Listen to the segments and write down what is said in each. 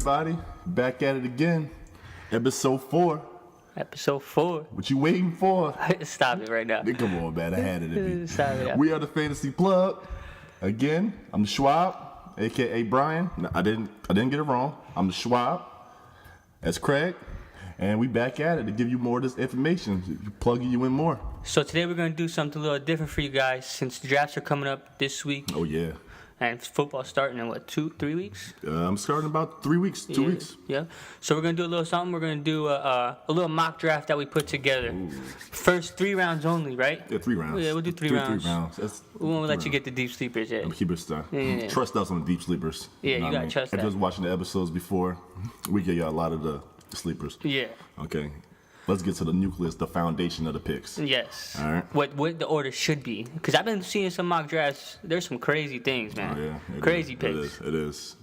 everybody? Back at it again. Episode 4. Episode 4. What you waiting for? Stop it right now. Come on, man. I had it in me. Stop it. We are the Fantasy Plug. Again, I'm Schwab, a.k.a. Brian. No, I didn't get it wrong. I'm the Schwab. That's Craig. And we back at it to give you more of this information, plugging you in more. So today we're going to do something a little different for you guys since the drafts are coming up this week. Oh, yeah. And football's starting in, 2-3 weeks? I'm starting about 3 weeks, 2 weeks. Yeah. So we're going to do a little something. We're going to do a little mock draft that we put together. Ooh. First 3 rounds only, right? Yeah, 3 rounds. Yeah, we'll do 3 rounds. 3 rounds. We won't let you get the deep sleepers yet. I'm keep it stuff. Yeah. Trust us on the deep sleepers. Yeah, you got to trust that. If you was watching the episodes before, we give you a lot of the sleepers. Yeah. Okay. Let's get to the nucleus, the foundation of the picks. Yes. All right. What the order should be. Because I've been seeing some mock drafts. There's some crazy things, man. Oh, yeah. Crazy picks. It is.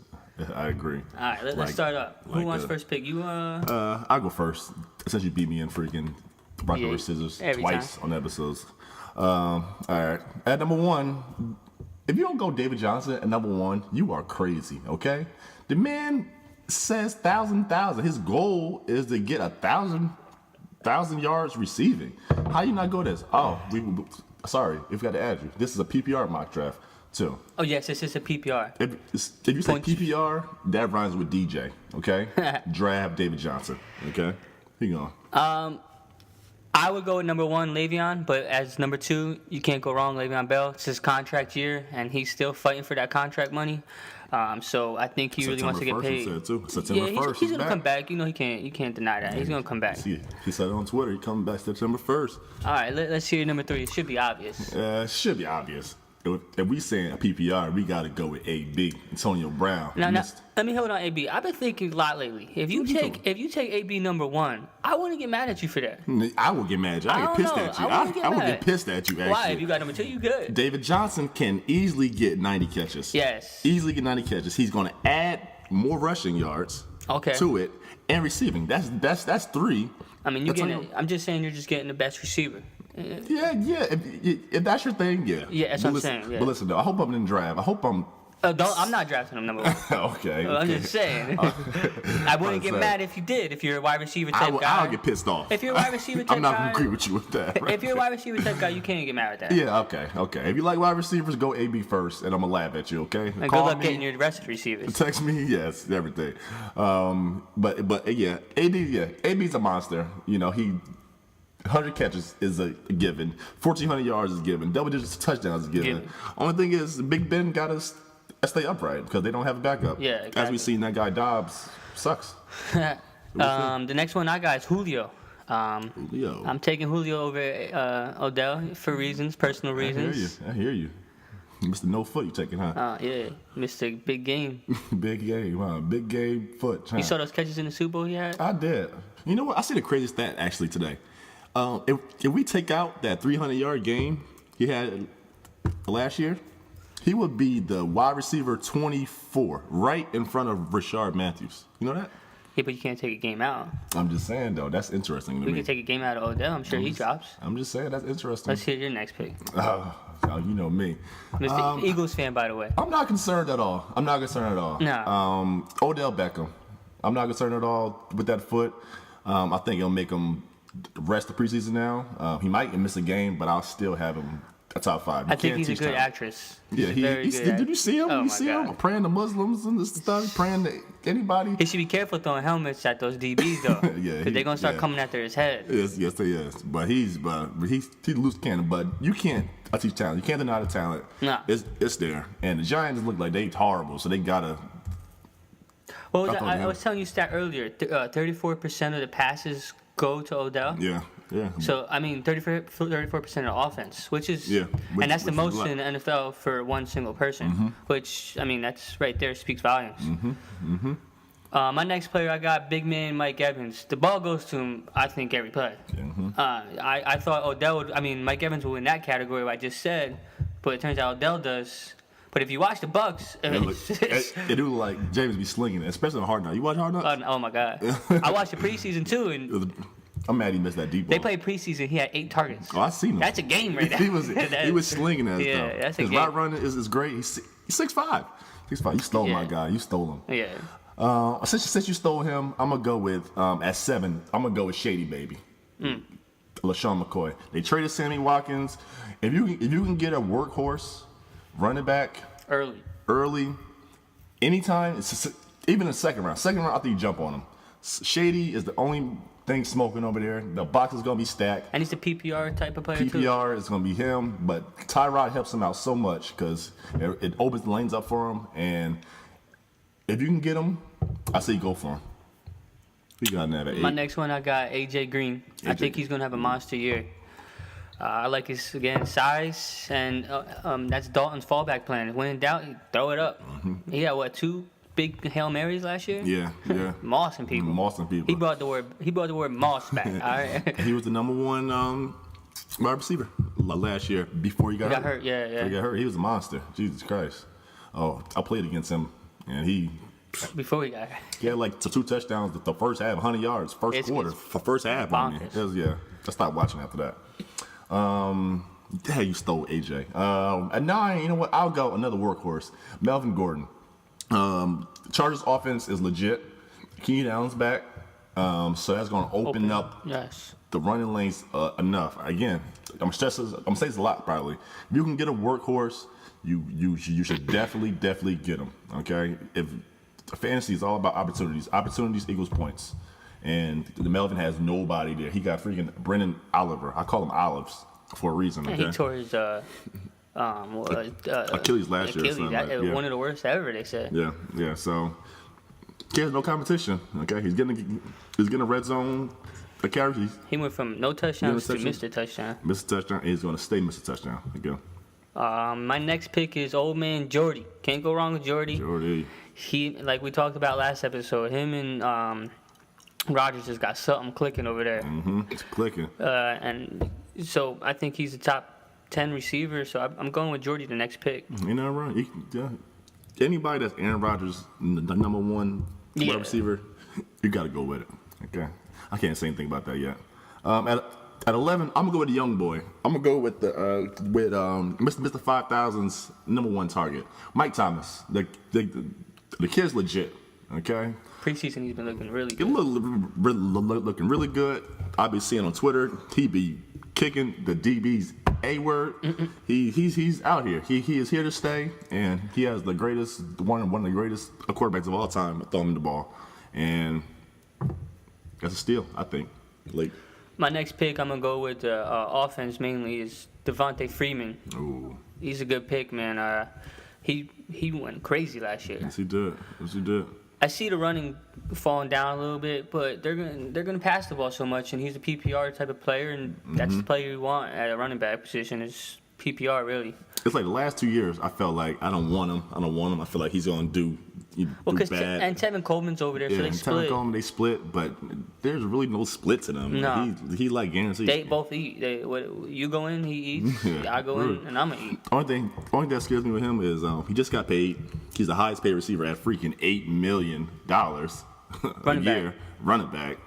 I agree. All right, let's start up. Who wants first pick? You, I'll go first, since you beat me in freaking rock, paper, scissors twice on episodes. All right. At number 1, if you don't go David Johnson at number 1, you are crazy, okay? The man says 1,000. His goal is to get 1,000 yards receiving. How you not go this? Oh, sorry, we got to add you. This is a PPR mock draft too. Oh yes, this is a PPR. If you say PPR, that rhymes with DJ. Okay, draft David Johnson. Okay, here you go. I would go with number 1, Le'Veon, but as number 2, you can't go wrong. Le'Veon Bell. It's his contract year, and he's still fighting for that contract money. So I think he really wants to get paid. September 1st. He's gonna come back. You know, you can't deny that. He's gonna come back. He said it on Twitter. He coming back September 1st. All right, let's hear number 3. It should be obvious. It should be obvious. If we saying a PPR, we got to go with AB, Antonio Brown. Now, let me hold on, AB. I've been thinking a lot lately. If you take AB number 1, I wouldn't get mad at you for that. I would get mad at you. I get pissed at you. I would get pissed at you, actually. Why? If you got number 2, you good. David Johnson can easily get 90 catches. Yes. Easily get 90 catches. He's going to add more rushing yards to it and receiving. That's 3. I mean, I'm just saying you're just getting the best receiver. Yeah. If that's your thing, yeah. Yeah, that's what I'm saying. Yeah. But listen, though, I hope I'm in the draft. I hope I'm. I'm not drafting him number 1. Okay. I'm just saying. I wouldn't get mad if you did. If you're a wide receiver type guy, I'll get pissed off. If you're a wide receiver type guy, I'm not gonna agree with you with that. Right? If you're a wide receiver type guy, you can't get mad at that. Yeah. Okay. If you like wide receivers, go AB first, and I'm gonna laugh at you. Okay. And good luck getting your rest of the receivers. Text me, yes, everything. But yeah, AB's a monster. You know, 100 catches is a given. 1,400 yards is given. Double digits touchdowns is given. Only thing is, Big Ben got to stay upright because they don't have a backup. Yeah, exactly. As we seen, that guy Dobbs sucks. The next one I got is Julio. Julio. I'm taking Julio over Odell for personal reasons. I hear you. Mr. No Foot, you taking, huh? Yeah, Mr. Big Game. Big game, huh? Big game foot. Huh? You saw those catches in the Super Bowl he had? I did. You know what? I see the craziest stat actually today. If we take out that 300-yard game he had last year, he would be the wide receiver 24, right in front of Rashard Matthews. You know that? Yeah, but you can't take a game out. I'm just saying, though. That's interesting to me. We can take a game out of Odell. I'm sure he drops. I'm just saying, that's interesting. Let's hear your next pick. Oh, you know me. Mr. Eagles fan, by the way. I'm not concerned at all. No. Odell Beckham. I'm not concerned at all with that foot. I think it'll make him rest the preseason now. He might miss a game, but I'll still have him a top 5. I think he's a good actress. Yeah, did you see him? Oh, you see him praying to Muslims and this stuff, praying to anybody? He should be careful throwing helmets at those DBs though. Yeah, because they're gonna start coming after his head. Yes. But he's loose cannon. But you can't teach talent. You can't deny the talent. No, it's there. And the Giants look like they horrible, so they gotta. What was that? I was telling you stat earlier. 34% of the passes go to Odell. Yeah. So, I mean, 34% of the offense, which is, and that's the most in the NFL for one single person, which, I mean, that's right there speaks volumes. My next player, I got big man Mike Evans. The ball goes to him, I think, every play. I thought Mike Evans would win that category, what I just said, but it turns out Odell does. But if you watch the Bucks, it do look like James be slinging it, especially on Hard Knocks. You watch Hard Knocks? Oh my God! I watched the preseason too, and I'm mad he missed that deep ball. They played preseason. He had 8 targets. Oh, I seen him. That's a game right there. he was slinging that stuff. Yeah, that's a His game. route running is great. He's 6'5". 6'5". You stole my guy. You stole him. Yeah. Since you stole him, I'm gonna go with at 7. I'm gonna go with Shady Baby, LaShawn McCoy. They traded Sammy Watkins. If you can get a workhorse running back early, anytime, even in the second round, I think you jump on him. Shady is the only thing smoking over there. The box is gonna be stacked. And he's the PPR type of player PPR is gonna be him, but Tyrod helps him out so much because it opens the lanes up for him. And if you can get him, I say go for him. We got that at 8. My next one, I got AJ Green. I think he's gonna have a monster year. I like his size, and that's Dalton's fallback plan. When in doubt, throw it up. Mm-hmm. He had 2 big Hail Marys last year? Yeah. Mossing people. He brought the word moss back. All right. He was the number 1 wide receiver last year before he got hurt. Yeah. Before he got hurt. He was a monster. Jesus Christ. Oh, I played against him, and before he got hurt. He had like 2 touchdowns the first half, 100 yards, quarter, first half. Bonkers. I stopped watching after that. You stole AJ. At 9, you know what? I'll go another workhorse, Melvin Gordon. Chargers offense is legit. Keenan Allen's back, so that's going to open up the running lanes enough. Again, I'm saying this a lot probably. If you can get a workhorse, you should definitely get him. Okay, if fantasy is all about opportunities equals points, and the Melvin has nobody there. He got freaking Brendan Oliver. I call him Olives for a reason. Okay? He tore his Achilles last year. One of the worst ever, they said. Yeah. So he has no competition. Okay, he's getting a red zone carry. He went from no touchdowns to Mr. Touchdown. Mr. Touchdown, and he's going to stay Mr. Touchdown. There you go. My next pick is old man Jordy. Can't go wrong with Jordy. He, like we talked about last episode, him and Rodgers has got something clicking over there. Mm-hmm. It's clicking. And so I think he's a top 10 receiver, so I'm going with Jordy the next pick. You're not wrong. Anybody that's Aaron Rodgers, the number 1 wide receiver, you got to go with it. Okay, I can't say anything about that yet. At 11, I'm gonna go with the young boy. I'm gonna go with Mr. 5000's number 1 target, Mike Thomas. The kid's legit. Okay. Preseason, he's been looking really good. Looking really good. I've been seeing on Twitter, he be kicking the DB's A-word. He's out here. He is here to stay, and he has the greatest one of the greatest quarterbacks of all time throwing the ball, and that's a steal, I think. My next pick, I'm gonna go with offense mainly is Devontae Freeman. Ooh. He's a good pick, man. He went crazy last year. Yes, he did. I see the running falling down a little bit, but they're gonna pass the ball so much, and he's a PPR type of player, and that's the player you want at a running back position is PPR really. It's like the last 2 years, I felt like I don't want him. I feel like he's gonna do bad. And Tevin Coleman's over there, so they split. Tevin Coleman, they split, but there's really no splits in them. No. He like guaranteed. They both eat. You go in, he eats. I go in, and I'm gonna eat. Only thing that scares me with him is he just got paid. He's the highest paid receiver at freaking $8 million a year, running back.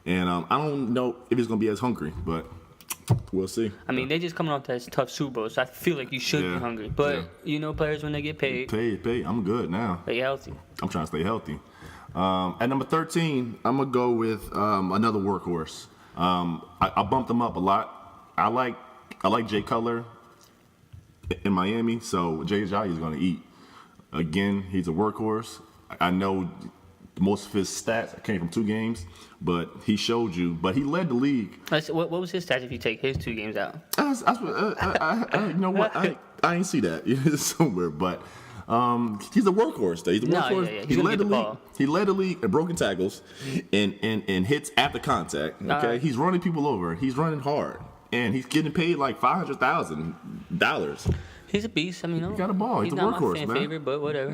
And I don't know if he's gonna be as hungry, but we'll see. I mean, they just coming off that tough Super Bowl, so I feel like you should be hungry. But players when they get paid. Paid. I'm good now. Stay healthy. I'm trying to stay healthy. At number 13, I'm gonna go with another workhorse. I bumped him up a lot. I like Jay Cutler in Miami, so Jay Ajayi is gonna eat. Again, he's a workhorse. I know most of his stats came from 2 games, but he showed you. But he led the league. What was his stats if you take his 2 games out? You know what? I ain't see that somewhere, but he's a workhorse. Though. He's a workhorse. Yeah. He led the league. He led the league in broken tackles and hits after contact. Okay, he's running people over. He's running hard, and he's getting paid like $500,000. He's a beast. I mean, he got a ball. He's a workhorse, man. Not my favorite, but whatever.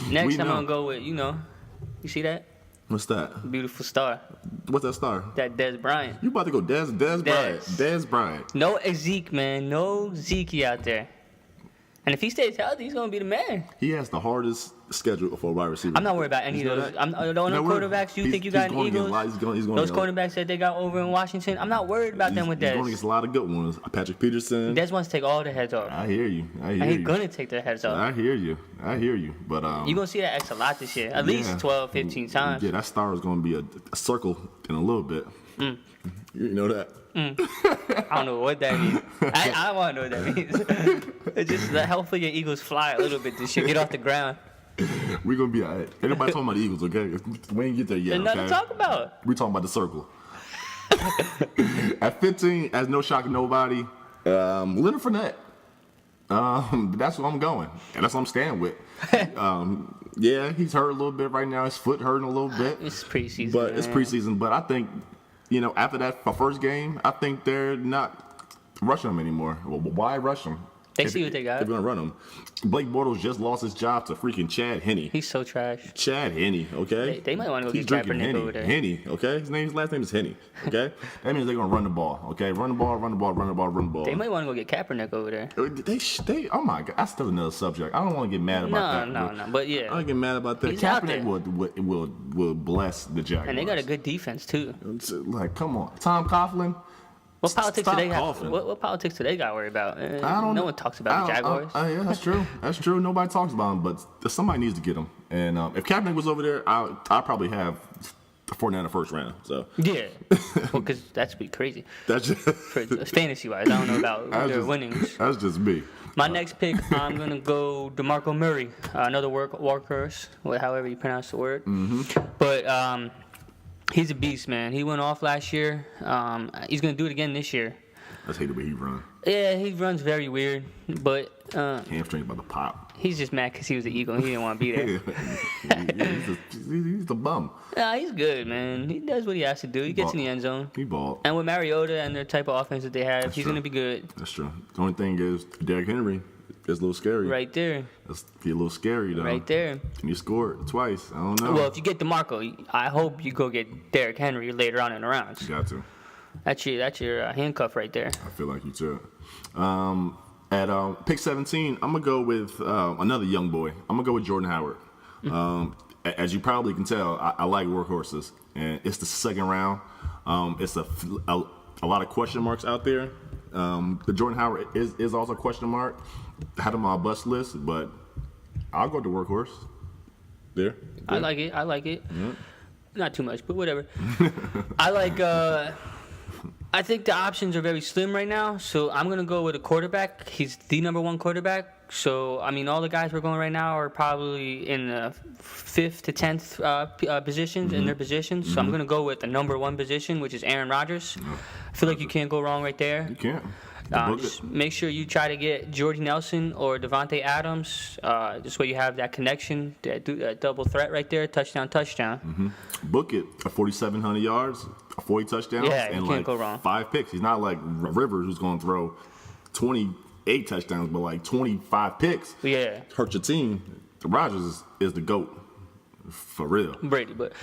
Next, I'm gonna go with you see that? What's that? Beautiful star. What's that star? That Dez Bryant. You about to go Dez Bryant? Dez Bryant. No Zeke, man. No Zeke out there. And if he stays healthy, he's gonna be the man. He has the hardest schedule for a wide receiver. I'm not worried about any of those. The only quarterbacks you think you got in the Eagles, those quarterbacks that they got over in Washington, I'm not worried about them with Dez. He's going against a lot of good ones. Patrick Peterson. Dez wants to take all the heads off. I hear you. And he's going to take their heads off. I hear you. But you're going to see that X a lot this year. At least 12, 15 times. Yeah, that star is going to be a circle in a little bit. You know that? I don't know what that means. I want to know what that means. It's just hopefully your Eagles fly a little bit this year. Get off the ground. We're going to be all right. Ain't nobody talking about the Eagles, okay? We ain't get there yet, There's nothing to talk about. We're talking about the circle. At 15, as no shock to nobody, Leonard Fournette. That's where I'm going. And that's what I'm staying with. Yeah, he's hurt a little bit right now. His foot hurting a little bit. It's preseason. But it's preseason. But I think, after that first game, I think they're not rushing him anymore. Well, why rush him? They see what they got. They're going to run him. Blake Bortles just lost his job to freaking Chad Henne. He's so trash. Chad Henne, okay? They might want to go get Kaepernick over there. Henne, okay? His last name is Henne, okay? That means they're going to run the ball, okay? Run the ball. They might want to go get Kaepernick over there. They oh my God, that's still another subject. I don't want to get mad about that. No, but yeah. I don't get mad about that. He's Kaepernick will bless the Jaguars. And they got a good defense, too. Like, come on. Tom Coughlin. What politics do they got? What politics do they got to worry about? I don't know. No one talks about the Jaguars. Yeah, that's true. That's true. Nobody talks about them, but somebody needs to get them. And if Kaepernick was over there, I'd probably have the 49 first round. So yeah, well, because that'd be crazy. That's just fantasy wise. I don't know about their winnings. That's just me. My next pick, I'm gonna go DeMarco Murray, another workhorse, however you pronounce the word. But he's a beast, man. He went off last year. He's going to do it again this year. I hate the way he runs. Yeah, he runs very weird, but... hamstring about to pop. He's just mad because he was an Eagle and he didn't want to be there. he's a bum. Nah, he's good, man. He does what he has to do. He gets in the end zone. He balled. And with Mariota and their type of offense that they have, he's going to be good. That's true. The only thing is, Derrick Henry is a little scary. Right there. That's a little scary, though. Right there. And he scored twice. I don't know. Well, if you get DeMarco, I hope you go get Derrick Henry later on in the rounds. You got to. That's your handcuff right there. I feel like you too. At pick 17, I'm going to go with another young boy. I'm going to go with Jordan Howard. As you probably can tell, I like workhorses. And it's the second round. It's a lot of question marks out there. The Jordan Howard is also a question mark. I had him on my bust list, but I'll go to workhorse. There. I like it. Yeah. Not too much, but whatever. I think the options are very slim right now, so I'm going to go with a quarterback. He's the number one quarterback. So, I mean, all the guys we're going right now are probably in the 5th to 10th positions in their positions. So I'm going to go with the number one position, which is Aaron Rodgers. I feel like you can't go wrong right there. You can't. Just make sure you try to get Jordy Nelson or Devontae Adams. This way you have that connection, that double threat right there, touchdown. Book it, 4,700 yards, 40 touchdowns, and can't go wrong. 5 picks. He's not like Rivers who's going to throw 28 touchdowns, but like 25 picks. Yeah. Hurt your team. Rodgers is the GOAT. For real. Brady, but.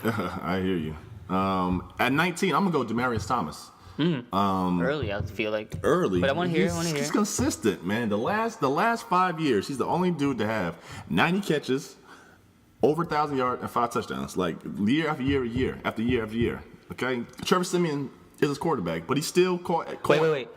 I hear you. At 19, I'm going to go Demaryius Thomas. Early, I feel like. Early. But I want to hear. He's consistent, man. The last 5 years, he's the only dude to have 90 catches, over 1,000 yards, and 5 touchdowns. Like, year after year after year. Okay? Trevor Siemian is his quarterback, but he still caught. Wait.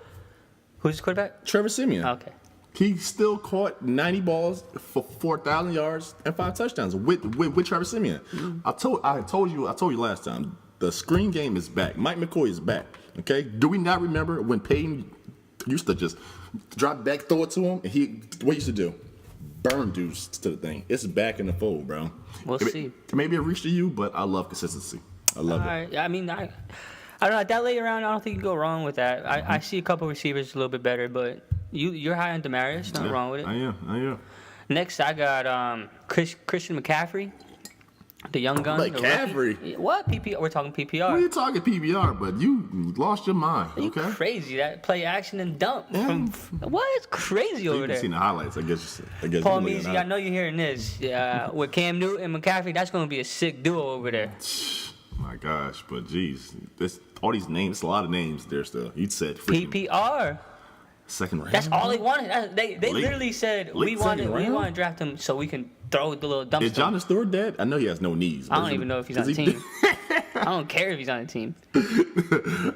Who's his quarterback? Trevor Siemian. Okay. He still caught 90 balls for 4,000 yards and 5 touchdowns with Trevor Siemian. I told you last time. The screen game is back. Mike McCoy is back. Okay? Do we not remember when Peyton used to just drop back, throw it to him, and what he used to do? Burn dudes to the thing. It's back in the fold, bro. We'll see. Maybe it reached to you, but I love consistency. I love it. Right. I mean, I don't know. That late round, I don't think you can go wrong with that. I see a couple receivers a little bit better, but you're high on Demaryius. Nothing wrong with it. I am. Next, I got Christian McCaffrey. The young gun. McCaffrey. What? PPR? We're talking PPR. We're talking PPR, but you lost your mind. Are you okay? Crazy. That play action and dump. What? It's crazy over there. You've seen the highlights, I guess. Paul Measy, I know you're hearing this. With Cam Newton and McCaffrey, that's going to be a sick duo over there. My gosh, but geez. All these names, it's a lot of names there still. You said PPR. Second round. That's all they wanted. They literally said we want to draft him so we can throw the little dump. Is Jonathan Stewart dead? I know he has no knees. I don't even know if he's on the team. I don't care if he's on the team.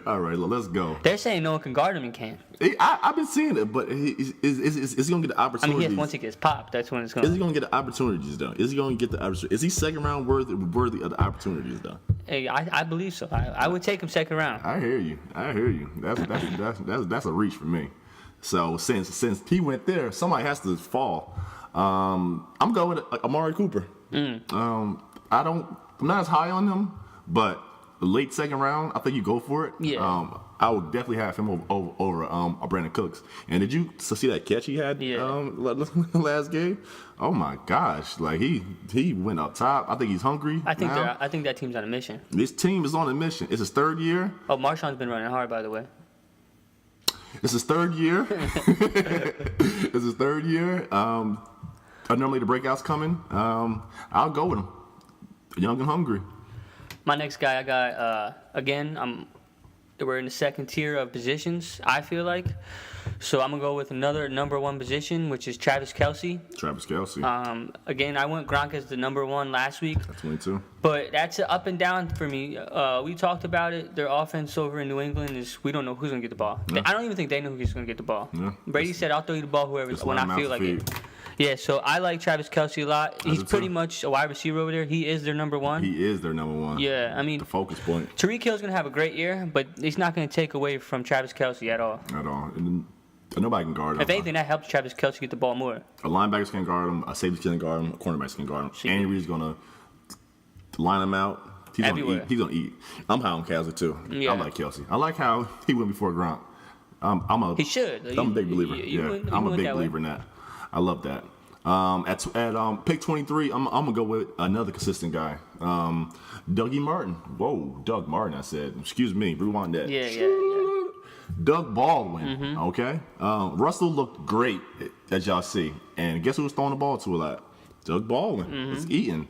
All right, let's go. They're saying no one can guard him in camp. I've been seeing it, but is he going to get the opportunities? I mean, once he gets popped, that's when it's going. Is he going to get the opportunities, though? Is he going to get the opportunities? Is he second round worthy of the opportunities, though? Hey, I believe so. I would take him second round. I hear you. That's a reach for me. So since he went there, somebody has to fall. I'm going with Amari Cooper. I'm not as high on him, but late second round, I think you go for it. Yeah. I would definitely have him over Brandon Cooks. And did you see that catch he had last game? Oh my gosh! Like he went up top. I think he's hungry. I think that team's on a mission. This team is on a mission. It's his third year. Oh, Marshawn's been running hard, by the way. It's his third year. It's his third year. Normally the breakout's coming. I'll go with him. Young and hungry. My next guy, I got again. We're in the second tier of positions, I feel like. So I'm gonna go with another number one position, which is Travis Kelce. Again, I went Gronk as the number one last week. That's me too. But that's an up and down for me. We talked about it. Their offense over in New England is we don't know who's gonna get the ball. Yeah. I don't even think they know who's gonna get the ball. Yeah. Brady said, "I'll throw you the ball when I feel like it." Yeah, so I like Travis Kelce a lot. He's pretty much a wide receiver over there. He is their number one. Yeah, I mean, the focus point. Tyreek Hill's gonna have a great year, but he's not gonna take away from Travis Kelce at all. And nobody can guard him. If anything, that helps Travis Kelce get the ball more. A linebacker can guard him. A safety can guard him. A cornerback can guard him. Andy Reid's gonna line him out. He's gonna eat. I'm high on Kelce too. Yeah. I like Kelce. I like how he went before Gronk. He should. I'm a big believer. I'm a big believer in that. I love that. At pick 23, I'm gonna go with another consistent guy, Dougie Martin. Whoa, Doug Martin. I said, excuse me, rewind that. Yeah. Doug Baldwin. Mm-hmm. Okay. Russell looked great, as y'all see, and guess who was throwing the ball to a lot? Doug Baldwin. Mm-hmm. It's eating.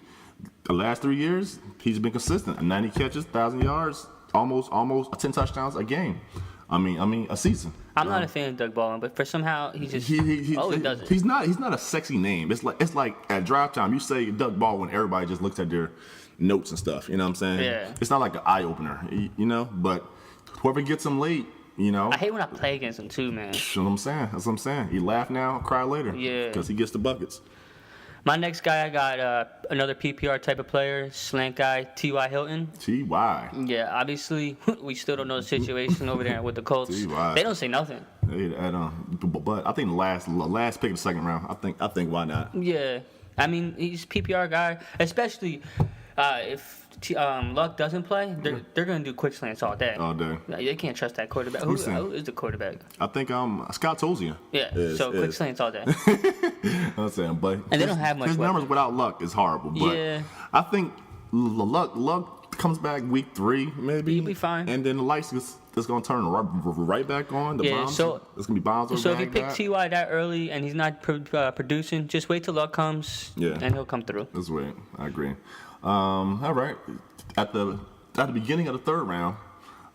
The last 3 years, he's been consistent. 90 catches, 1,000 yards, almost 10 touchdowns a game. I mean, a season. I'm not a fan of Doug Baldwin, but for somehow he just always does it. He's not a sexy name. It's like at draft time, you say Doug Baldwin, everybody just looks at their notes and stuff. You know what I'm saying? Yeah. It's not like an eye opener, you know. But whoever gets him late, you know. I hate when I play against him too, man. That's what I'm saying. He laugh now, cry later. Yeah. Because he gets the buckets. My next guy, I got another PPR type of player, slant guy, T.Y. Hilton. T.Y. Yeah, obviously, we still don't know the situation over there with the Colts. T.Y. They don't say nothing. But I think the last pick of the second round, I think why not? Yeah. I mean, he's a PPR guy, especially if Luck doesn't play, they're going to do quick slants all day. All day. They can't trust that quarterback. Who is the quarterback? I think Scott Tosian. Yeah, quick slants all day. I'm saying, but and they don't have much. His numbers without Luck is horrible. But yeah. I think Luck comes back week 3, maybe. He'll be fine. And then the lights is going to turn right back on. Bombs, so it's going to be bombs. So if you pick T.Y. that early and he's not producing, just wait till Luck comes. Yeah. And he'll come through. That's right. I agree. All right. At the beginning of the third round,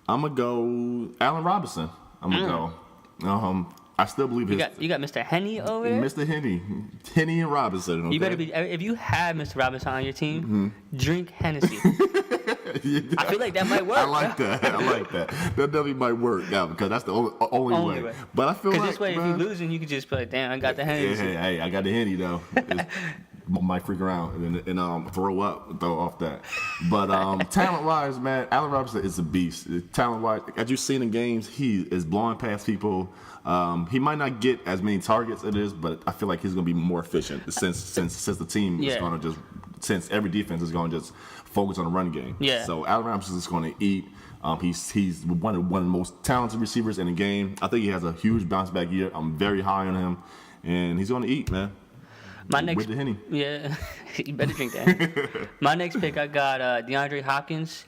I'm gonna go Allen Robinson. I'm gonna go. I still believe you got Mr. Henny over there. Mr. Henny and Robinson. Okay? You better be. If you have Mr. Robinson on your team, drink Hennessy. Yeah. I feel like that might work. I like that. That definitely might work now because that's the only way. But I feel like this way, if you're losing, you could just be like, "Damn, I got the Hennessy." Hey, I got the Henny though. Might freak around and throw off that. But talent-wise, man, Allen Robinson is a beast. Talent-wise, as you've seen in games, he is blowing past people. He might not get as many targets it is, but I feel like he's going to be more efficient since the team is going to since every defense is going to just focus on the run game. Yeah. So Allen Robinson is going to eat. He's one of the most talented receivers in the game. I think he has a huge bounce back year. I'm very high on him, and he's going to eat, man. With the Henny. Yeah, you better drink that. My next pick, I got DeAndre Hopkins.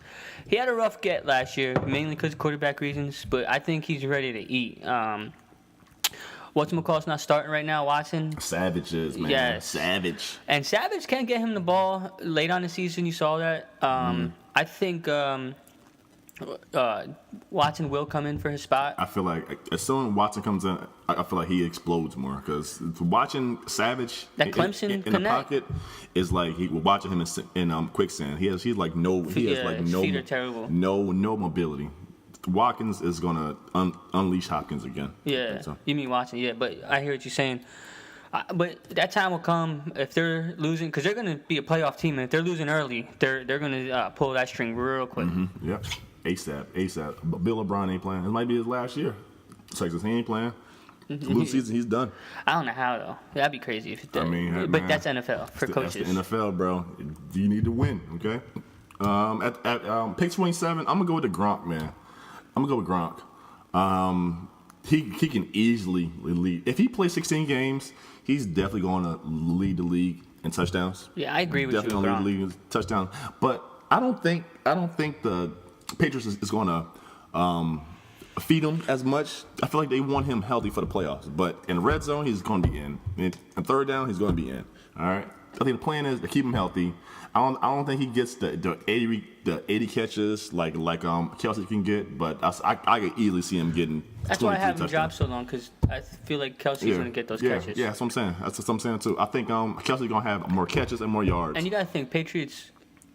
He had a rough get last year, mainly because of quarterback reasons, but I think he's ready to eat. Whatchamacallit's not starting right now, Watson. Savage is, man. Yes. Savage. And Savage can't get him the ball late on the season. You saw that. I think Watson will come in for his spot. I feel like as soon as Watson comes in, I feel like he explodes more because watching Savage that Clemson in the pocket is like watching him in quicksand. He's like no feet are terrible. No mobility. Watkins is gonna unleash Hopkins again. Yeah, so. You mean Watson? Yeah, but I hear what you're saying. But that time will come if they're losing, because they're going to be a playoff team, and if they're losing early, they're going to pull that string real quick. Mm-hmm. Yep. ASAP. Bill O'Brien ain't playing. It might be his last year. Texas, he ain't playing. Lose season, he's done. I don't know how, though. That'd be crazy if it did. But that's NFL for coaches. That's the NFL, bro. You need to win, okay? At pick 27, I'm going to go with the Gronk, man. I'm going to go with Gronk. He can easily lead. If he plays 16 games, he's definitely going to lead the league in touchdowns. Yeah, I agree with you. Definitely going to lead the league in touchdowns. But I don't think the Patriots is going to feed him as much. I feel like they want him healthy for the playoffs. But in red zone, he's going to be in. In third down, he's going to be in. All right. I think the plan is to keep him healthy. I don't think he gets the 80 catches like Kelsey can get, but I could easily see him getting. That's why I haven't dropped so long, because I feel like Kelsey's going to get those catches. Yeah, that's what I'm saying. That's what I'm saying too. I think Kelsey's going to have more catches and more yards. And you got to think, Patriots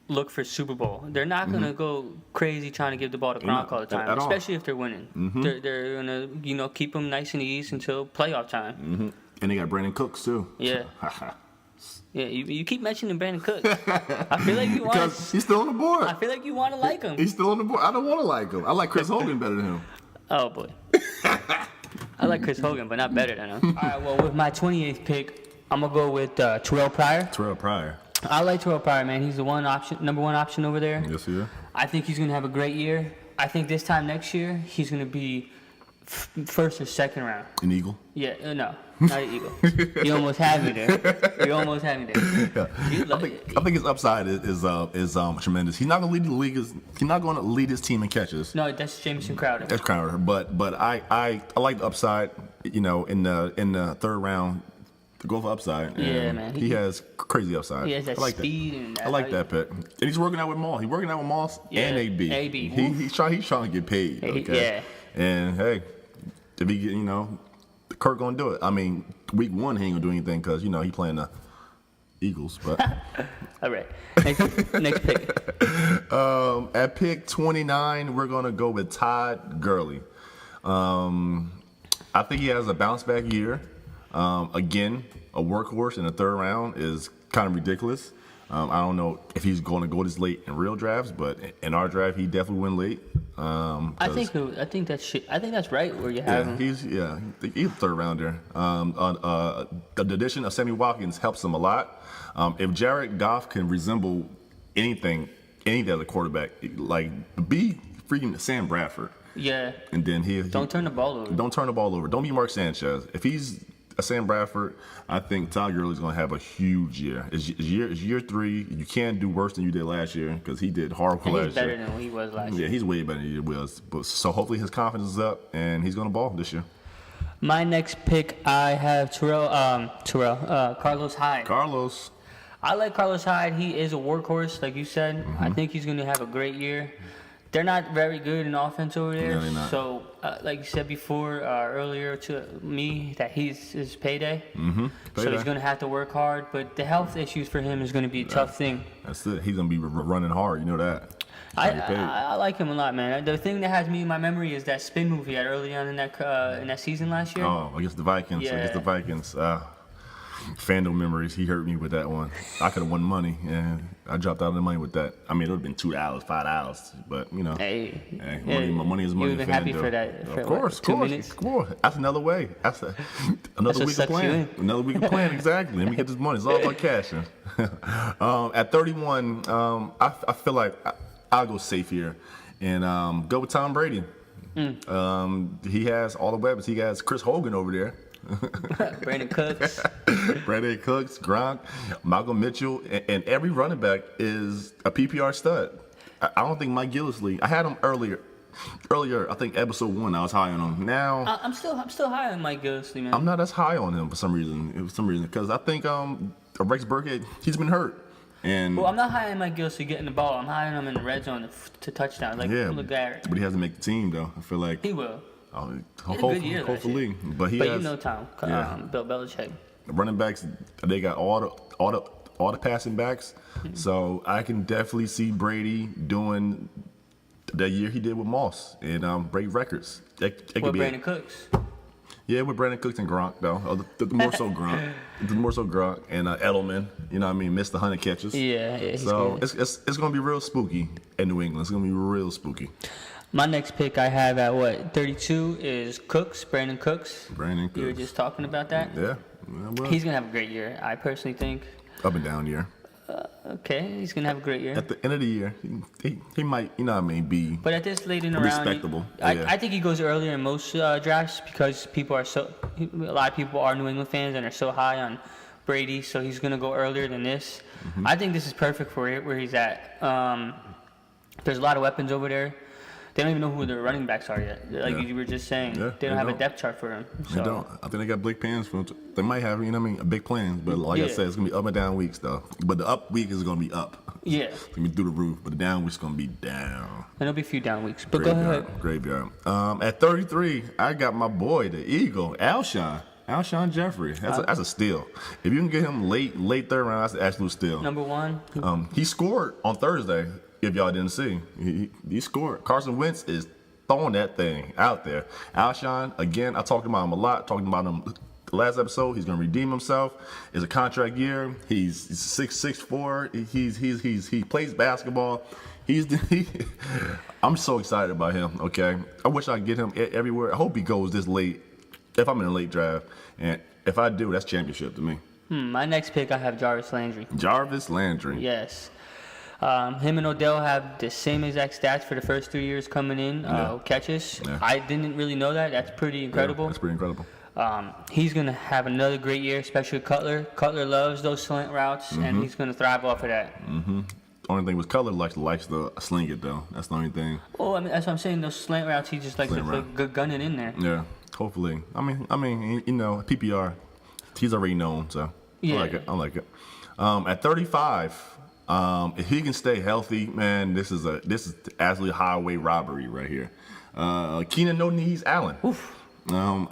look for Super Bowl. They're not going to go crazy trying to give the ball to Gronk all the time, especially if they're winning. Mm-hmm. They're going to keep them nice and easy until playoff time. Mm-hmm. And they got Brandon Cooks too. Yeah. Yeah, you keep mentioning Brandon Cooks. I feel like you want because he's still on the board. I feel like you want to like him. He's still on the board. I don't want to like him. I like Chris Hogan better than him. Oh boy. I like Chris Hogan, but not better than him. All right, well, with my 28th pick, I'm gonna go with Terrell Pryor. Terrell Pryor. I like Terrell Pryor, man. He's the number one option over there. Yes, he is. I think he's gonna have a great year. I think this time next year he's gonna be first or second round. An Eagle? Yeah, no, not an Eagle. You almost had me there. You almost had me there. Yeah. I think his upside is tremendous. He's not going to lead the league. He's not going to lead his team in catches. No, that's Jamison Crowder. That's Crowder. But I like the upside. In the third round, to go for upside. Yeah, man. He has crazy upside. He has that speed. And I like that pick. And he's working out with Moss. He's working out with Moss and AB. AB. He's trying to get paid. Okay? Yeah. And hey, if he get, Kirk gonna do it. I mean, week 1 he ain't gonna do anything because he playing the Eagles. But all right, next pick. At pick 29, we're gonna go with Todd Gurley. I think he has a bounce back year. Again, a workhorse in the third round is kind of ridiculous. I don't know if he's going to go this late in real drafts, but in our draft, he definitely went late. I think that's right where you have him. He's a third rounder. The addition of Sammy Watkins helps him a lot. If Jared Goff can resemble any other quarterback, like be freaking Sam Bradford. Yeah. And then don't turn the ball over. Don't turn the ball over. Don't be Mark Sanchez. If he's a Sam Bradford, I think Todd Gurley's going to have a huge year. It's year 3. You can't do worse than you did last year because he did horrible last year. He's better than what he was last year. Yeah, he's way better than he was. So hopefully his confidence is up and he's going to ball this year. My next pick, I have Carlos Hyde. Carlos. I like Carlos Hyde. He is a workhorse, like you said. Mm-hmm. I think he's going to have a great year. They're not very good in offense over there. No, they're not. So, like you said before, earlier to me, that he's his payday. Mm-hmm. So he's going to have to work hard. But the health issues for him is going to be a tough thing. That's it. He's going to be running hard. You know that. I like him a lot, man. The thing that has me in my memory is that spin move he had early on in that season last year. Oh, against the Vikings. Yeah. Against the Vikings. Fandom memories. He hurt me with that one. I could have won money, and I dropped out of the money with that. I mean, it would have been $2, $5, but Hey, money is money. You've been happy for that. Of course. That's another way. Another week of playing. Another week of playing. Exactly. Let me get this money. It's all about cashing. At 31, I feel like I'll go safe here and go with Tom Brady. He has all the weapons. He has Chris Hogan over there. Brandon Cooks, Gronk, Malcolm Mitchell, and every running back is a PPR stud. I don't think Mike Gillislee. I had him earlier. I think episode 1, I was high on him. Now I'm still high on Mike Gillislee, man. I'm not as high on him for some reason. Because I think Rex Burkhead, he's been hurt. And I'm not high on Mike Gillislee getting the ball. I'm high on him in the red zone to touchdown. Like, look at it. But he hasn't made the team, though. I feel like he will. Hopefully. But you know Tom, Bill Belichick. The running backs, they got all the passing backs. So I can definitely see Brady doing that year he did with Moss and break records. That could be Brandon Cooks. Yeah, with Brandon Cooks and Gronk, though. The more so Gronk. The more so Gronk and Edelman. You know what I mean? Missed 100 catches. Yeah. So it's going to be real spooky in New England. It's going to be real spooky. My next pick I have at 32 is Brandon Cooks. Brandon Cooks. You were just talking about that? Yeah. Well, he's going to have a great year, I personally think. Up and down year. Okay, he's going to have a great year. At the end of the year, he might, you know what I mean, be But at this late in the round, respectable. I think he goes earlier in most drafts because a lot of people are New England fans and are so high on Brady, so he's going to go earlier than this. Mm-hmm. I think this is perfect for where he's at. There's a lot of weapons over there. They don't even know who their running backs are yet. Like you were just saying, they don't have a depth chart for him. So. They don't. I think they got big plans for him. They might have, you know what I mean, a big plans. But like I said, it's going to be up and down weeks, though. But the up week is going to be up. Yeah. It's going to be through the roof. But the down week's going to be down. And there'll be a few down weeks. But go ahead. Graveyard. At 33, I got my boy, the Eagle, Alshon Jeffrey. That's a steal. If you can get him late third round, that's an absolute steal. Number one. He scored on Thursday. If y'all didn't see, he scored. Carson Wentz is throwing that thing out there. Alshon, again, I talked about him a lot. Talking about him the last episode. He's going to redeem himself. It's a contract year. He's 6'4". He plays basketball. I'm so excited about him. Okay, I wish I could get him everywhere. I hope he goes this late. If I'm in a late draft, and if I do, that's championship to me. My next pick, I have Jarvis Landry. Jarvis Landry. Yes. Him and Odell have the same exact stats for the first 3 years coming in, catches. Yeah. I didn't really know that. That's pretty incredible. Yeah, that's pretty incredible. He's going to have another great year, especially Cutler. Cutler loves those slant routes, and he's going to thrive off of that. Mm-hmm. Only thing was Cutler likes to sling it, though. That's the only thing. Oh, I mean, that's what I'm saying. Those slant routes, he just likes to gun it in there. Yeah, hopefully. I mean, you know, PPR, he's already known, so I like it. At 35... if he can stay healthy, man, this is absolutely highway robbery right here. Keenan Oden, Allen.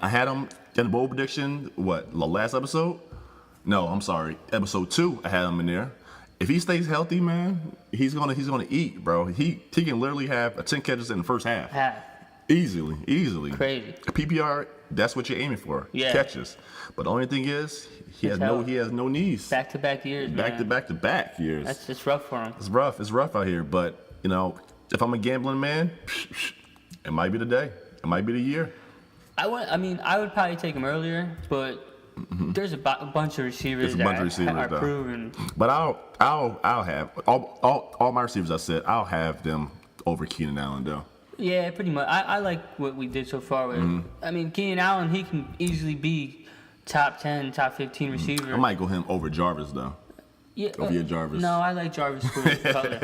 I had him in the bowl prediction. The last episode? No, I'm sorry, episode 2. I had him in there. If he stays healthy, man, he's gonna eat, bro. He can literally have 10 catches in the first half. Easily. Crazy. PPR, that's what you're aiming for. Yeah. Catches. But the only thing is, he has no knees. Back-to-back years. Back-to-back years. It's rough for him. It's rough out here. But you know, if I'm a gambling man, it might be the day. It might be the year. I would probably take him earlier, but there's a bunch of receivers that are proven. But I'll have all my receivers. I said I'll have them over Keenan Allen though. Yeah, pretty much. I like what we did so far with. I mean, Keenan Allen, he can easily be top 10, top 15 receiver. I might go him over Jarvis though. Yeah, over Jarvis. No, I like Jarvis for Cutler.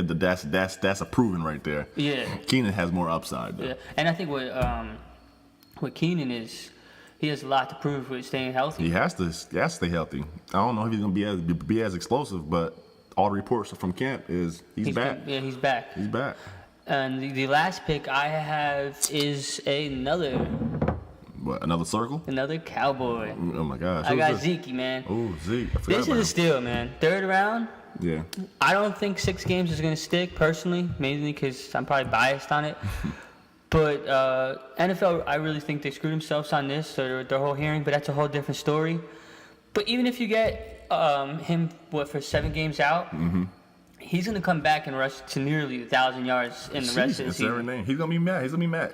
That's a proven right there. Yeah. Keenan has more upside though. Yeah, and I think what Keenan is, he has a lot to prove with staying healthy. He has to stay healthy. I don't know if he's gonna be as explosive, but all the reports from camp is he's back. He's back. He's back. And the last pick I have is another. What, another circle? Another Cowboy. Oh my gosh. I got Zeke, man. Oh, Zeke. This is a steal, man. Third round. Yeah. I don't think 6 games is going to stick, personally, mainly because I'm probably biased on it. But NFL, I really think they screwed themselves on this, so their whole hearing, but that's a whole different story. But even if you get him, for 7 games out, he's going to come back and rush to nearly 1,000 yards in the rest of the season. He's going to be mad. He's going to be mad.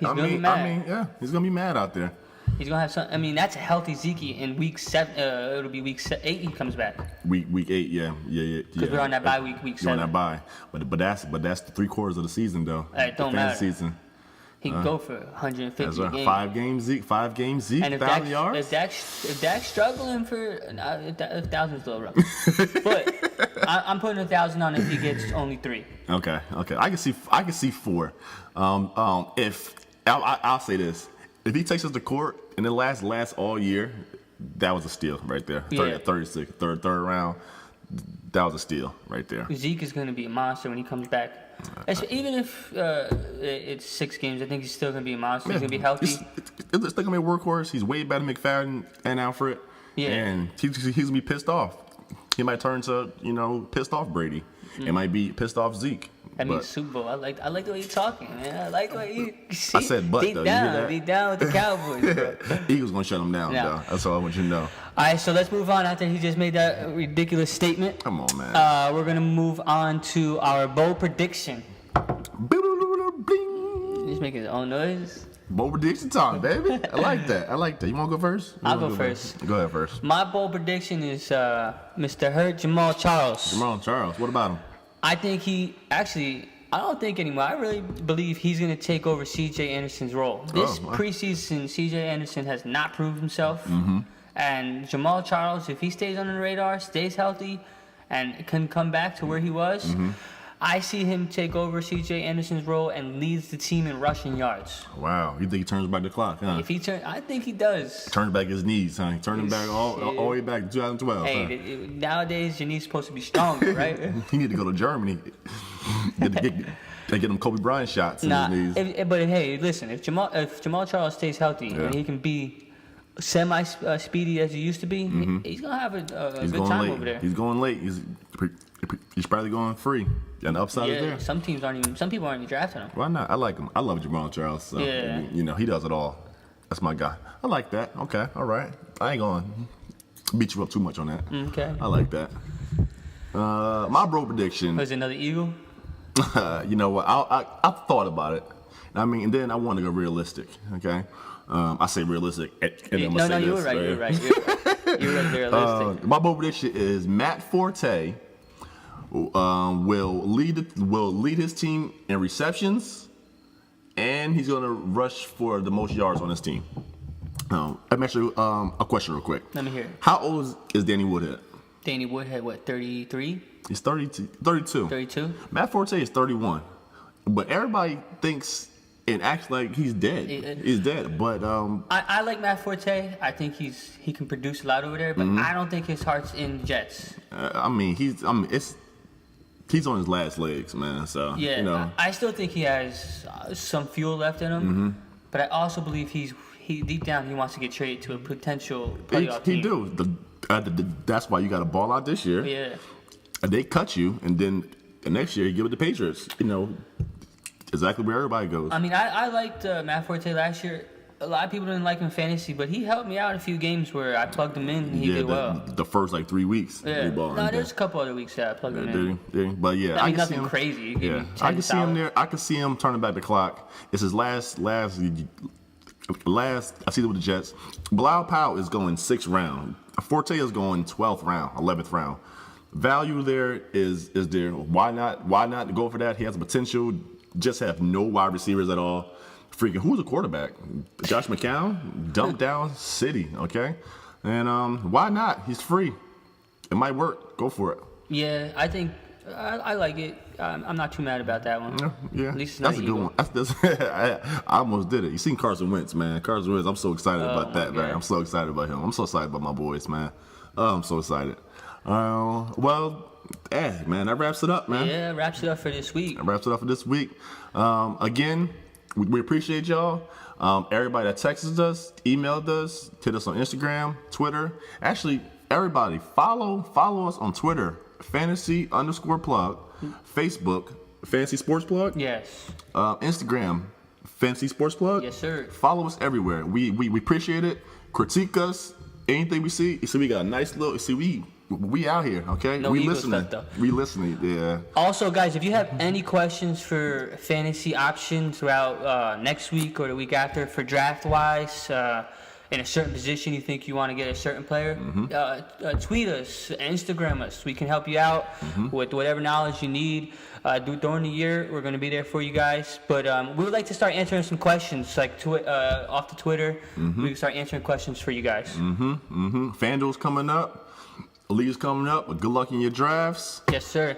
Yeah, he's going to be mad out there. He's going to have some. I mean, that's a healthy Zeke in week 7. It'll be week 8 he comes back. Week 8, yeah. Because we're on that bye week 7. You're on that bye. But that's the 3/4 of the season, though. It don't matter. Season. He can go for 150 that's games. 5 games Zeke, 1,000 yards. If Dak's struggling for 1,000 is a little rough. But I'm putting 1,000 on if he gets only 3. Okay. I can see 4. If I'll say this, if he takes us to court and it lasts all year, that was a steal right there. 36, third round. that was a steal right there. Zeke is going to be a monster when he comes back. Even if it's 6 games, I think he's still going to be a monster. He's going to be healthy. It's still going to be a workhorse. He's way better than McFadden and Alfred. Yeah. And he's going to be pissed off. He might turn to, pissed off Brady. It might be pissed off Zeke. I mean, Super Bowl. I like the way you're talking, man. I like the way you see. I said but, deep though. down, deep down with the Cowboys, bro. Eagles going to shut him down, though. That's all I want you to know. All right, so let's move on after he just made that ridiculous statement. Come on, man. We're going to move on to our bold prediction. He's making his own noise. Bold prediction time, baby. I like that. You want to go first? I'll go first. Go ahead first. My bold prediction is Mr. Hurt Jamal Charles. What about him? I think I don't think anymore. I really believe he's going to take over C.J. Anderson's role. This preseason, C.J. Anderson has not proved himself. Mm-hmm. And Jamal Charles, if he stays on the radar, stays healthy, and can come back to where he was, I see him take over C.J. Anderson's role and leads the team in rushing yards. Wow. You think he turns back the clock, huh? I think he does. Turns back his knees, huh? He turned him back all the way back to 2012. Hey, nowadays your knee's supposed to be stronger, right? He need to go to Germany. Get them Kobe Bryant shots in his knees. But hey, listen, if Jamal Charles stays healthy and he can be semi-speedy as he used to be, he's gonna have a good time over there. He's going late. He's probably going free. And the upside is there. Some people aren't even drafting him. Why not? I like him. I love Jamal Charles. So, he does it all. That's my guy. I like that. Okay, all right. I ain't going to beat you up too much on that. Okay. I like that. My bro prediction. Was it another Eagle? You know what? I thought about it. And then I want to go realistic. Okay. I say realistic. You were right. You're right. You're right. Realistic. My bold prediction is Matt Forte will lead his team in receptions, and he's going to rush for the most yards on his team. I'm actually a question real quick. Let me hear it. How old is Danny Woodhead? Danny Woodhead, what, 33? He's 32. 32? Matt Forte is 31, but everybody thinks and acts like he's dead. He's dead, but I like Matt Forte. I think he can produce a lot over there, but I don't think his heart's in the Jets. He's on his last legs, man. So yeah, I still think he has some fuel left in him, but I also believe he deep down he wants to get traded to a potential playoff team. He do. That's why you got to ball out this year. Yeah. They cut you, and then the next year you give it to Patriots. Exactly where everybody goes. I mean, I liked Matt Forte last year. A lot of people didn't like him in fantasy, but he helped me out a few games where I plugged him in and he did well. The first 3 weeks. Yeah. No, there's a couple other weeks that I plugged him in. But yeah, I mean, nothing crazy. I can see him there. I can see him turning back the clock. It's his last. I see it with the Jets. Bilal Powell is going 6th round. Forte is going 12th round, 11th round. Value there is there. Why not go for that? He has the potential. Just have no wide receivers at all. Freaking, who's the quarterback? Josh McCown? Dump down city, okay? And why not? He's free. It might work. Go for it. Yeah, I think I like it. I'm not too mad about that one. Yeah, at least it's not that's a good one. I almost did it. You seen Carson Wentz, man. Carson Wentz, I'm so excited about that, man. I'm so excited about him. I'm so excited about my boys, man. I'm so excited. Man, that wraps it up, man. Yeah, wraps it up for this week. Again, we appreciate y'all. Everybody that texted us, emailed us, hit us on Instagram, Twitter. Actually, everybody, follow us on Twitter, fantasy_plug, Facebook, Fantasy Sports Plug. Yes. Instagram, Fantasy Sports Plug. Yes, sir. Follow us everywhere. We appreciate it. Critique us. Anything we see. You see, we got a nice little. See, we out here, okay? No we ego listening. stuff, though. We listening, yeah. Also, guys, if you have any questions for fantasy options throughout next week or the week after for draft-wise, in a certain position you think you want to get a certain player, tweet us, Instagram us. We can help you out with whatever knowledge you need. During the year, we're going to be there for you guys. But we would like to start answering some questions, like off the Twitter. We can start answering questions for you guys. FanDuel's coming up. League's coming up. Good luck in your drafts. Yes, sir.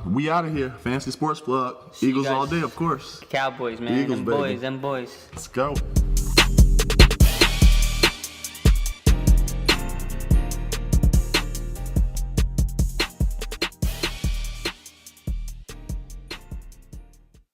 We out of here. Fantasy Sports Plug. Eagles all day, of course. Cowboys, man. Eagles, them boys. Let's go.